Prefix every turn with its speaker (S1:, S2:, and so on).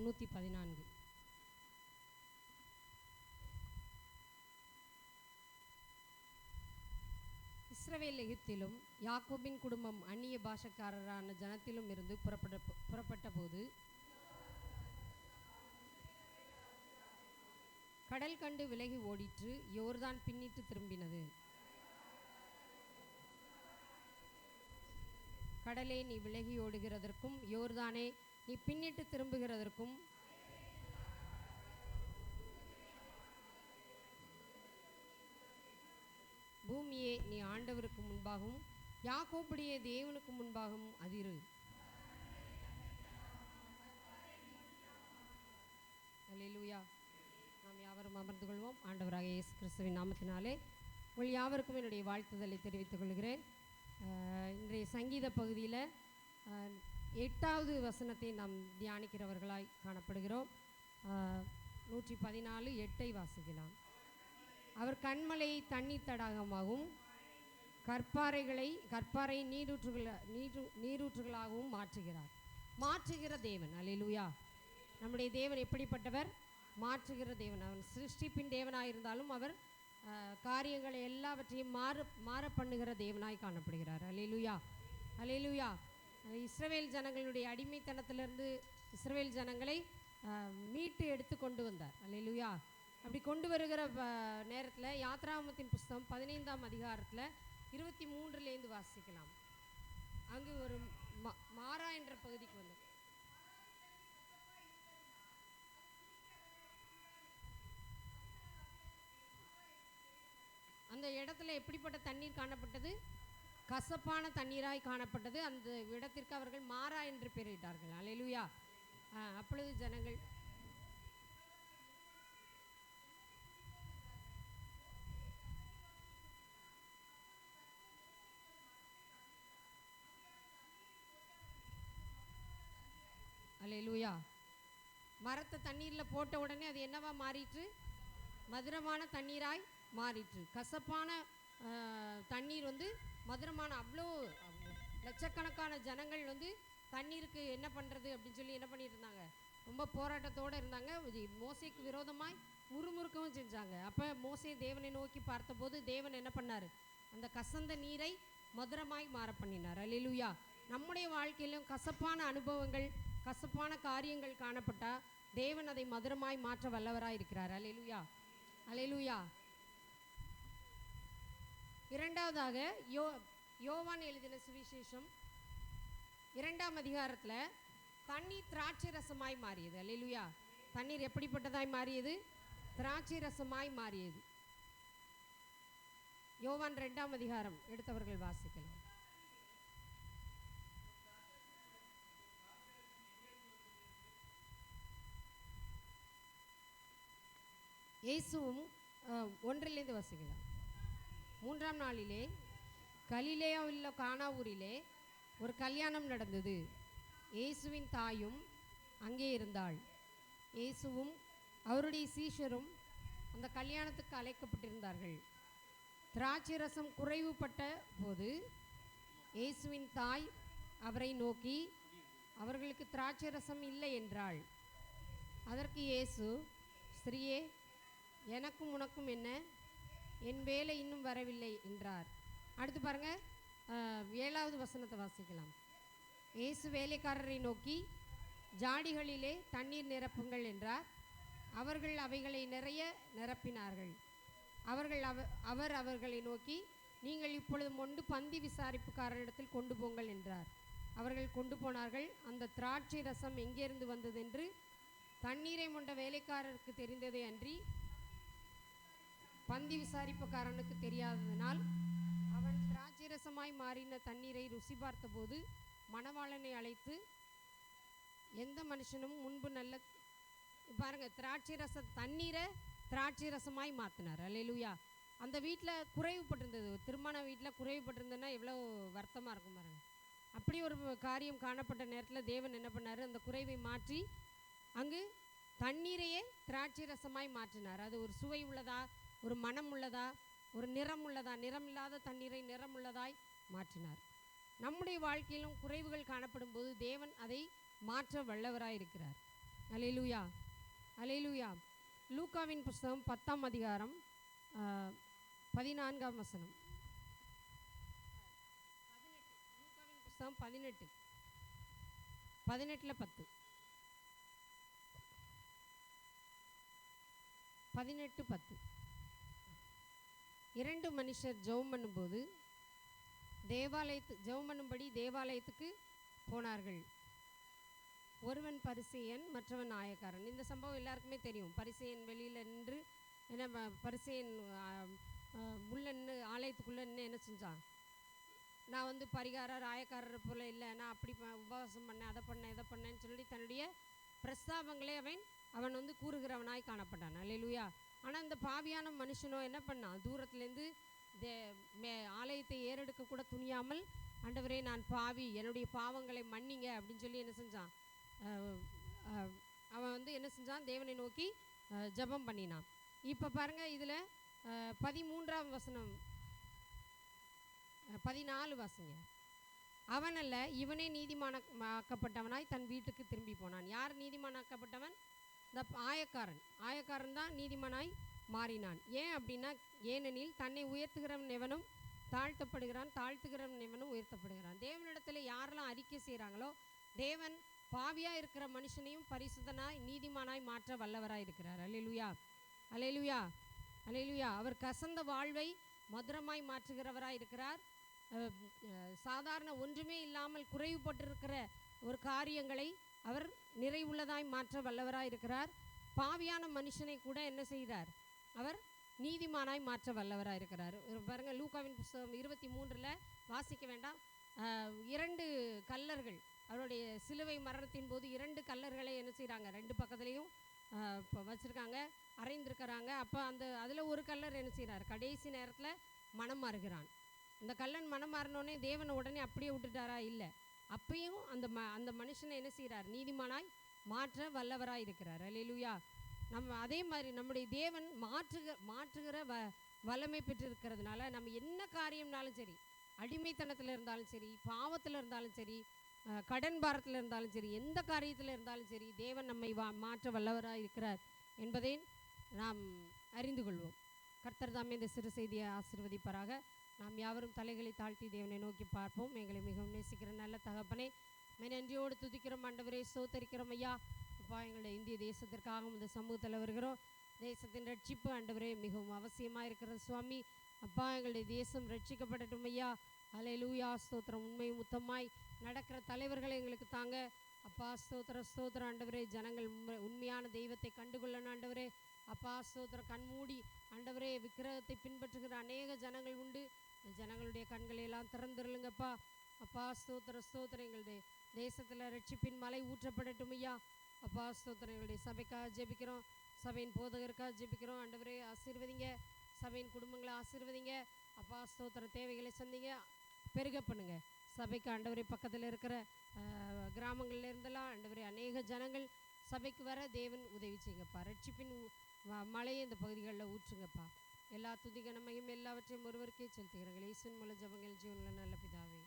S1: 114. இஸ்ரவேல் எகிப்திலும் யாக்கோபின் குடும்பம் அந்நிய பாஷக்காரரான ஜனத்திலும் இருந்து புறப்பட்ட போது கடல் கண்டு விலகி ஓடிற்று. யோர்தான் பின்னிட்டு திரும்பினது. கடலே, நீ விலகி ஓடுகிறதற்கும் யோர்தானே, நீ பின்னிட்டு திரும்புகிறதற்கும் பூமியே, நீ ஆண்டவருக்கு முன்பாகவும் யாக்கோபுடைய தேவனுக்கு முன்பாகவும் அதிரு. அல்லேலூயா. நாம் யாவரும் அமர்ந்து கொள்வோம். ஆண்டவராக இயேசு கிறிஸ்துவின் நாமத்தினாலே உங்கள் யாவருக்கும் என்னுடைய வாழ்த்துதலை தெரிவித்துக் கொள்கிறேன். இன்றைய சங்கீத பகுதியில் 8வது வசனத்தை நாம் தியானிக்கிறவர்களாய் காணப்படுகிறோம். 114:8 வாசிக்கலாம். அவர் கண்மலையை தண்ணீர் தடாகமாகவும் கற்பாறை நீரூற்றுகளாகவும் மாற்றுகிற தேவன். அல்லேலூயா. நம்முடைய தேவன் எப்படிப்பட்டவர்? மாற்றுகிற தேவன். அவன் சிருஷ்டிப்பின் தேவனாயிருந்தாலும் அவர் காரியங்களை எல்லாவற்றையும் மாற பண்ணுகிற தேவனாய் காணப்படுகிறார். அல்லேலூயா, அல்லேலூயா. இஸ்ரவேல் ஜனங்களுடைய அடிமைத்தனத்திலிருந்து இஸ்ரவேல் ஜனங்களை மீட்டு எடுத்து கொண்டு வந்தார். அல்லேலூயா. அப்படி கொண்டு வருகிற நேரத்தில் யாத்ராகமத்தின் புஸ்தகம் 15ஆம் அதிகாரத்தில் 23 வாசிக்கலாம். அங்கு ஒரு மாரா என்ற பகுதிக்கு வந்தோம். அந்த இடத்துல எப்படிப்பட்ட தண்ணீர் காணப்பட்டது? கசப்பான தண்ணீராய் காணப்பட்டது. அந்த இடத்திற்கு அவர்கள் மாரா என்று பெயரிட்டார்கள். அல்லேலூயா. அப்பொழுது ஜனங்கள் அல்லேலூயா. மரத்தை தண்ணீரில் போட்ட உடனே அது என்னவா மாறிற்று? மதுரமான தண்ணீராய் மாறிற்று. கசப்பான தண்ணீர் மதுரமான, அவ்வளோ லட்சக்கணக்கான ஜனங்கள் தண்ணீருக்கு என்ன பண்ணுறது அப்படின்னு சொல்லி என்ன பண்ணிட்டு இருந்தாங்க? ரொம்ப போராட்டத்தோடு இருந்தாங்க. மோசேக்கு விரோதமாய் முறுமுறுக்கவும் செஞ்சாங்க. அப்போ மோசே தேவனை நோக்கி பார்த்தபோது தேவன் என்ன பண்ணார்? அந்த கசந்த நீரை மதுரமாய் மாற பண்ணினார். அல்லேலூயா. நம்முடைய வாழ்க்கையிலும் கசப்பான அனுபவங்கள், கசப்பான காரியங்கள் காணப்பட்டால் தேவன் அதை மதுரமாய் மாற்ற வல்லவராய் இருக்கிறார். அல்லேலூயா, அல்லேலூயா. இரண்டாவதாக யோவான் எழுதின சுவிசேஷம் 2ஆம் அதிகாரத்தில் தண்ணீர் திராட்சை ரசமாய் மாறியது. அல்லேலூயா. தண்ணீர் எப்படிப்பட்டதாய் மாறியது? திராட்சை ரசமாய் மாறியது. யோவான் 2ஆம் அதிகாரம் எடுத்தவர்கள் வாசிக்கலாம். இயேசுவும் 1 வாசிக்கலாம். 3ஆம் நாளிலே கலிலேயாவில் கானா ஊரிலே ஒரு கல்யாணம் நடந்தது. இயேசுவின் தாயும் அங்கே இருந்தாள். இயேசுவும் அவருடைய சீஷரும் அந்த கல்யாணத்துக்கு அழைக்கப்பட்டிருந்தார்கள். திராட்சை ரசம் குறைவுபட்ட போது இயேசுவின் தாய் அவரை நோக்கி, அவர்களுக்கு திராட்சை ரசம் இல்லை என்றாள். அதற்கு இயேசு, ஸ்திரியே, எனக்கும் உனக்கும் என்ன? என் வேலை இன்னும் வரவில்லை என்றார். அடுத்து பாருங்கள், 7வது வசனத்தை வாசிக்கலாம். இயேசு வேலைக்காரரை நோக்கி, ஜாடிகளிலே தண்ணீர் நிரப்புங்கள் என்றார். அவர்கள் அவைகளை நிறைய நிரப்பினார்கள். அவர் அவர்களை நோக்கி, நீங்கள் இப்பொழுது மொண்டு பந்தி விசாரிப்புக்காரரிடத்தில் கொண்டு போங்கள் என்றார். அவர்கள் கொண்டு போனார்கள். அந்த திராட்சை ரசம் எங்கேருந்து வந்ததென்று தண்ணீரை மொண்ட வேலைக்காரருக்கு தெரிந்ததே அன்றி பந்தி விசாரிப்புக்காரனுக்கு தெரியாததனால் அவன் திராட்சை ரசமாய் மாறின தண்ணீரை ருசி பார்த்தபோது மணவாளனை அழைத்து, எந்த மனுஷனும் முன்பு நல்ல பாருங்கள், திராட்சை ரச தண்ணீரை திராட்சை ரசமாய் மாற்றினார். அல்லேலூயா. அந்த வீட்டில் குறைவுபட்டிருந்தது. திருமண வீட்டில் குறைவுபட்டிருந்ததுன்னா எவ்வளோ வருத்தமாக இருக்கும் பாருங்கள். அப்படி ஒரு காரியம் காணப்பட்ட நேரத்தில் தேவன் என்ன பண்ணார்? அந்த குறைவை மாற்றி அங்கு தண்ணீரையே திராட்சை ரசமாய் மாற்றினார். அது ஒரு சுவை உள்ளதா, ஒரு மனம் உள்ளதா, ஒரு நிறம் உள்ளதா? நிறம் இல்லாத தண்ணீரை நிறம் உள்ளதாய் மாற்றினார். நம்முடைய வாழ்க்கையிலும் குறைவுகள் காணப்படும் போது தேவன் அதை மாற்ற வல்லவராய் இருக்கிறார். அல்லேலூயா, அல்லேலூயா. லூக்காவின் புஸ்தகம் 10ஆம் அதிகாரம் 14ஆம் வசனம். லூக்காவின் புஸ்தகம் 18 18ல் 10 18:10. 2 மனுஷர் ஜெபம் பண்ணும்போது ஜெபம் பண்ணும்படி தேவாலயத்துக்கு போனார்கள். ஒருவன் பரிசேயன், மற்றவன் ஆயக்காரன். இந்த சம்பவம் எல்லாருக்குமே தெரியும். பரிசேயன் வெளியில் நின்று என்ன பரிசேயன் உள்ள நின்று ஆலயத்துக்குள்ளே நின்று என்ன செஞ்சான், நான் வந்து பரிகாரர் ஆயக்காரர் போல் இல்லை, நான் அப்படி உபவாசம் பண்ணேன், அதை பண்ணேன், இதை பண்ணேன்னு சொல்லி தன்னுடைய பிரஸ்தாபங்களே அவன் வந்து கூறுகிறவனாய் காணப்பட்டான். அல்லேலூயா. ஆனால் இந்த பாவியான மனுஷனோ என்ன பண்ணான், தூரத்துலேருந்து ஆலயத்தை ஏறெடுக்க கூட துணியாமல், ஆண்டவரே நான் பாவி, என்னுடைய பாவங்களை மன்னிங்க அப்படின்னு சொல்லி என்ன செஞ்சான், அவன் வந்து என்ன செஞ்சான், தேவனை நோக்கி ஜெபம் பண்ணினான். இப்போ பாருங்கள், இதில் 13ஆம் வசனம் 14 வாசிங்க. அவனல்ல, இவனே நீதிமானாக்கப்பட்டவனாய் தன் வீட்டுக்கு திரும்பி போனான். யார் நீதிமானாக்கப்பட்டவன்? இந்த ஆயக்காரன் தான் நீதிமானாய் மாறினான். ஏன் அப்படின்னா, ஏனெனில் தன்னை உயர்த்துகிறவன் எவனும் தாழ்த்தப்படுகிறான், தாழ்த்துகிறவன் எவனும் உயர்த்தப்படுகிறான். தேவனிடத்தில் யாரெல்லாம் அறிக்கை செய்கிறாங்களோ, தேவன் பாவியாக இருக்கிற மனுஷனையும் பரிசுத்தனாய் நீதிமானாய் மாற்ற வல்லவராய் இருக்கிறார். அல்லேலூயா, அல்லேலூயா, அல்லேலூயா. அவர் கசந்த வாழ்வை மதுரமாய் மாற்றுகிறவராய் இருக்கிறார். சாதாரண ஒன்றுமே இல்லாமல் குறைவுபட்டிருக்கிற ஒரு காரியங்களை அவர் நிறைவுள்ளதாய் மாற்ற வல்லவராய் இருக்கிறார். பாவியான மனுஷனை கூட என்ன செய்கிறார், அவர் நீதிமானாய் மாற்ற வல்லவராய் இருக்கிறார். பாருங்கள், லூக்காவின் புஸ்தகம் 23 வாசிக்க வேண்டாம். 2 கல்லர்கள் அவருடைய சிலுவை மரணத்தின் போது 2 கல்லர்களை என்ன செய்கிறாங்க, 2 பக்கத்துலேயும் இப்போ வச்சுருக்காங்க, அறைந்திருக்கிறாங்க. அப்போ அதில் ஒரு கல்லர் என்ன செய்கிறார், கடைசி நேரத்தில் மனம் மாறுகிறான். இந்த கல்லன் மனம் மாறினோடனே தேவனை உடனே அப்படியே விட்டுட்டாரா? இல்லை, அப்பயும் அந்த மனுஷனை என்ன செய்கிறார், நீதிமானாய் மாற்ற வல்லவராய் இருக்கிறார். அல்லேலூயா. நம்ம அதே மாதிரி நம்முடைய தேவன் மாற்றுகிற வல்லமை பெற்றிருக்கிறதுனால நம்ம என்ன காரியம்னாலும் சரி, அடிமைத்தனத்தில் இருந்தாலும் சரி, பாவத்தில் இருந்தாலும் சரி, கடன் பாரத்தில் இருந்தாலும் சரி, எந்த காரியத்தில் இருந்தாலும் சரி, தேவன் நம்மை மாற்ற வல்லவராக இருக்கிறார் என்பதை நாம் அறிந்து கொள்வோம். கர்த்தர் தாமே இந்த சிறு செய்தியை ஆசீர்வதிப்பாராக. நாம் யாவரும் தலைகளை தாழ்த்தி தேவனை நோக்கி பார்ப்போம். எங்களை மிகவும் நேசிக்கிற நல்ல தகப்பனே, நன்றியோடு துதிக்கிறோம் ஆண்டவரே, ஸ்தோத்தரிக்கிறோம் ஐயா. அப்பா, எங்களுடைய இந்திய தேசத்திற்காக இந்த சமூகத்தில் வருகிறோம். தேசத்தின் ரட்சிப்பு ஆண்டவரே மிகவும் அவசியமாக இருக்கிற சுவாமி. அப்பா, எங்களுடைய தேசம் ரட்சிக்கப்படட்டும் ஐயா. அல்லேலூயா, ஸ்தோத்திரம். உண்மை முத்தமாய் நடக்கிற தலைவர்களை எங்களுக்கு தாங்க அப்பா. ஸ்தோத்திரம் ஆண்டவரே. ஜனங்கள் உண்மையான தெய்வத்தை கண்டுகொள்ளணும் ஆண்டவரே. அப்பா, ஸ்தோத்திரம். கண்மூடி ஆண்டவரே விக்கிரகத்தை பின்பற்றுகிற அநேக ஜனங்கள் உண்டு. ஜனங்களுடைய கண்களை எல்லாம் திறந்துருளுங்கப்பா. அப்பா, ஸ்தோத்திரம். எங்களுடைய தேசத்தில் ரட்சிப்பின் மலை ஊற்றப்படட்டும் ஐயா. அப்பா, ஸ்தோத்திரம். எங்களுடைய சபைக்காக ஜெபிக்கிறோம், சபையின் போதகருக்காக ஜெபிக்கிறோம் ஆண்டவரே. ஆசீர்வதிங்க, சபையின் குடும்பங்களை ஆசீர்வதிங்க. அப்பா, ஸ்தோத்திரம். தேவைகளை சந்திங்க, பெருக பண்ணுங்க சபைக்கு ஆண்டவரே. பக்கத்தில் இருக்கிற கிராமங்களில் இருந்தெல்லாம் ஆண்டவரே அநேக ஜனங்கள் சபைக்கு வர தேவன் உதவி செய்யுங்கப்பா. ரட்சிப்பின் மழையை இந்த பகுதிகளில் ஊற்றுங்கப்பா. எல்லா துதிகனமையும் எல்லாவற்றையும் ஒருவருக்கே செலுத்துகிறீர்கள். இயேசுவின் மூலம் ஜெபங்கள் ஜீவனுள்ள நல்ல பிதாவே.